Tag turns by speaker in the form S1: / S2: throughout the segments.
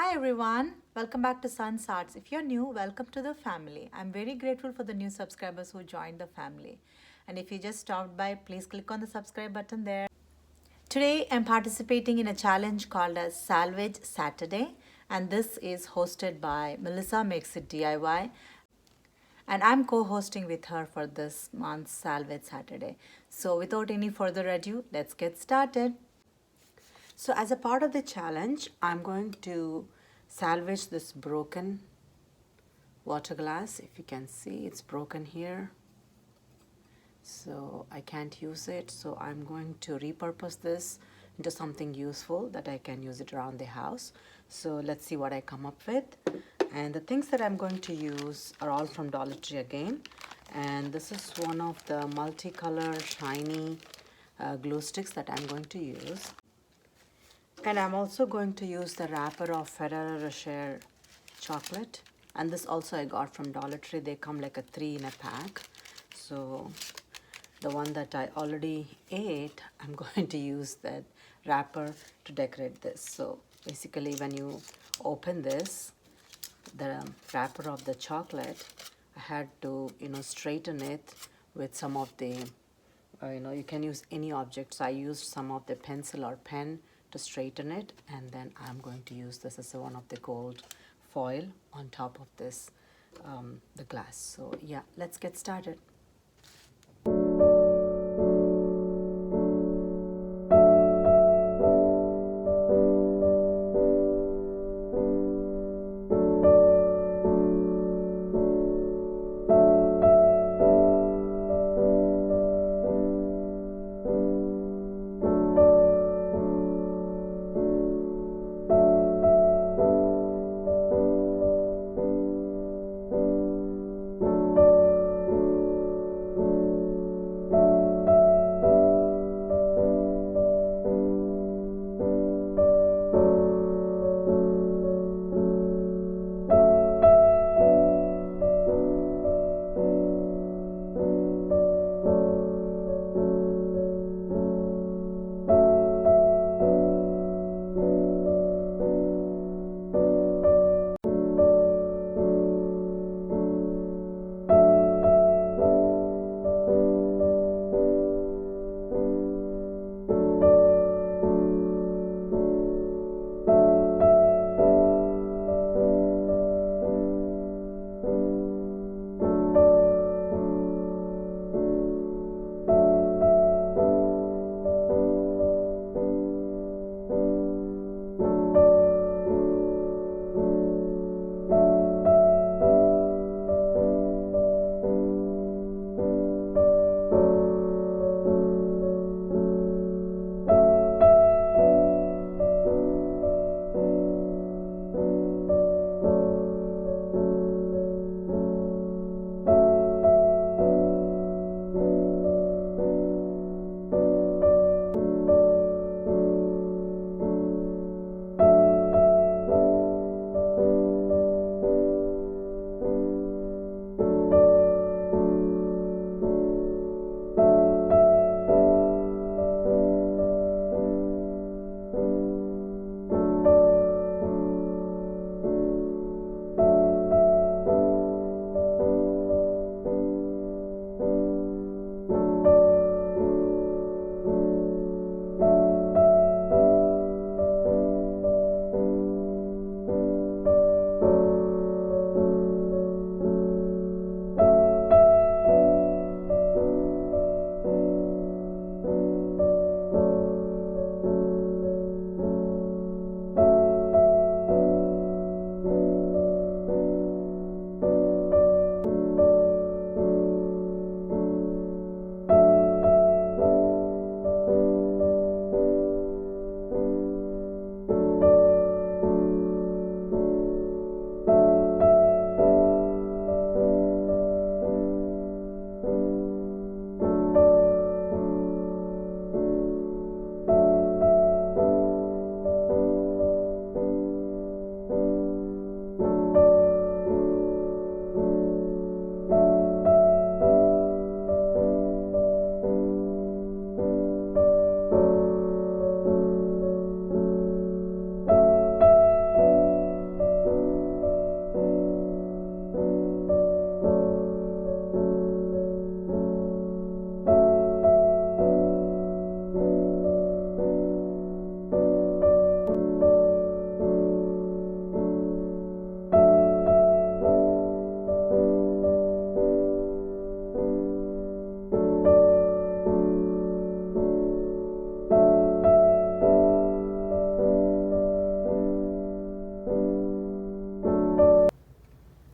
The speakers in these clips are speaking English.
S1: Hi everyone, welcome back to Sun's Arts. If you're new, welcome to the family. I'm very grateful for the new subscribers who joined the family. And if you just stopped by, please click on the subscribe button there. Today I'm participating in a challenge called as Salvage Saturday, and this is hosted by Melissa Makes It DIY, and I'm co-hosting with her for this month's Salvage Saturday. So without any further ado, let's get started. So as a part of the challenge, I'm going to salvage this broken water glass. If you can see, it's broken here. So I can't use it. So I'm going to repurpose this into something useful that I can use it around the house. So let's see what I come up with. And the things that I'm going to use are all from Dollar Tree again. And this is one of the multicolor shiny glue sticks that I'm going to use. And I'm also going to use the wrapper of Ferrero Rocher chocolate. And this also I got from Dollar Tree. They come like a 3 in a pack. So the one that I already ate, I'm going to use that wrapper to decorate this. So basically when you open this, the wrapper of the chocolate, I had to, straighten it with some of the, you can use any object. So I used some of the pencil or pen to straighten it, and then I'm going to use this as one of the gold foil on top of this, the glass. So yeah, let's get started.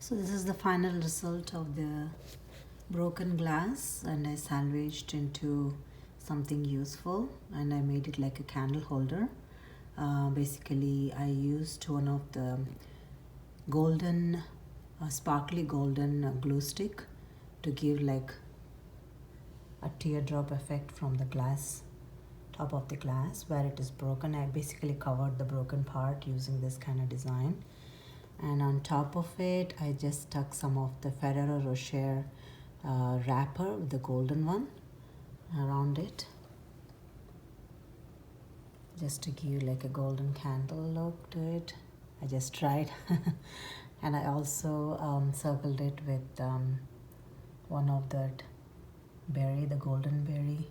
S1: So this is the final result of the broken glass, and I salvaged into something useful and I made it like a candle holder. Basically I used one of the golden sparkly golden glue stick to give like a teardrop effect from the glass, top of the glass where it is broken. I basically covered the broken part using this kind of design, and on top of it I just stuck some of the Ferrero Rocher wrapper with the golden one around it, just to give like a golden candle look to it. I just tried and I also circled it with one of that berry, the golden berry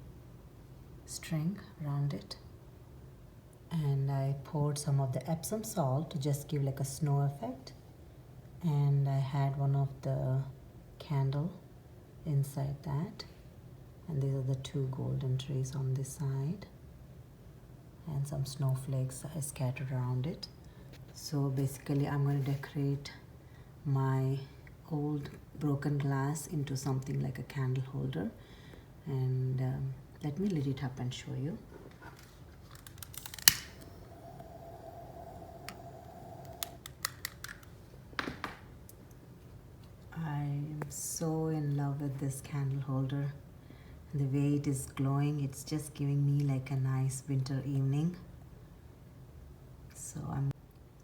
S1: string around it, and I poured some of the Epsom salt to just give like a snow effect, and I had one of the candle inside that, and these are the two golden trees on this side and some snowflakes I scattered around it. So basically I'm going to decorate my old broken glass into something like a candle holder, and let me lit it up and show you. I'm so in love with this candle holder. The way it is glowing, it's just giving me like a nice winter evening. So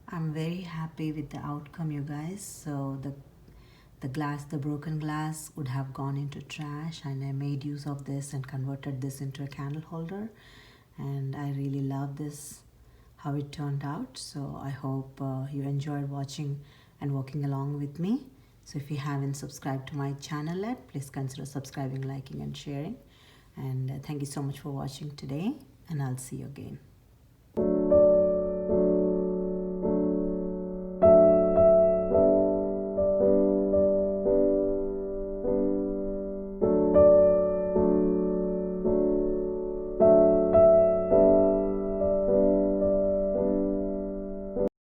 S1: I'm very happy with the outcome, you guys. So the broken glass would have gone into trash, and I made use of this and converted this into a candle holder, and I really love this, how it turned out. So I hope you enjoyed watching and walking along with me. So if you haven't subscribed to my channel yet, please consider subscribing, liking and sharing. And thank you so much for watching today, and I'll see you again.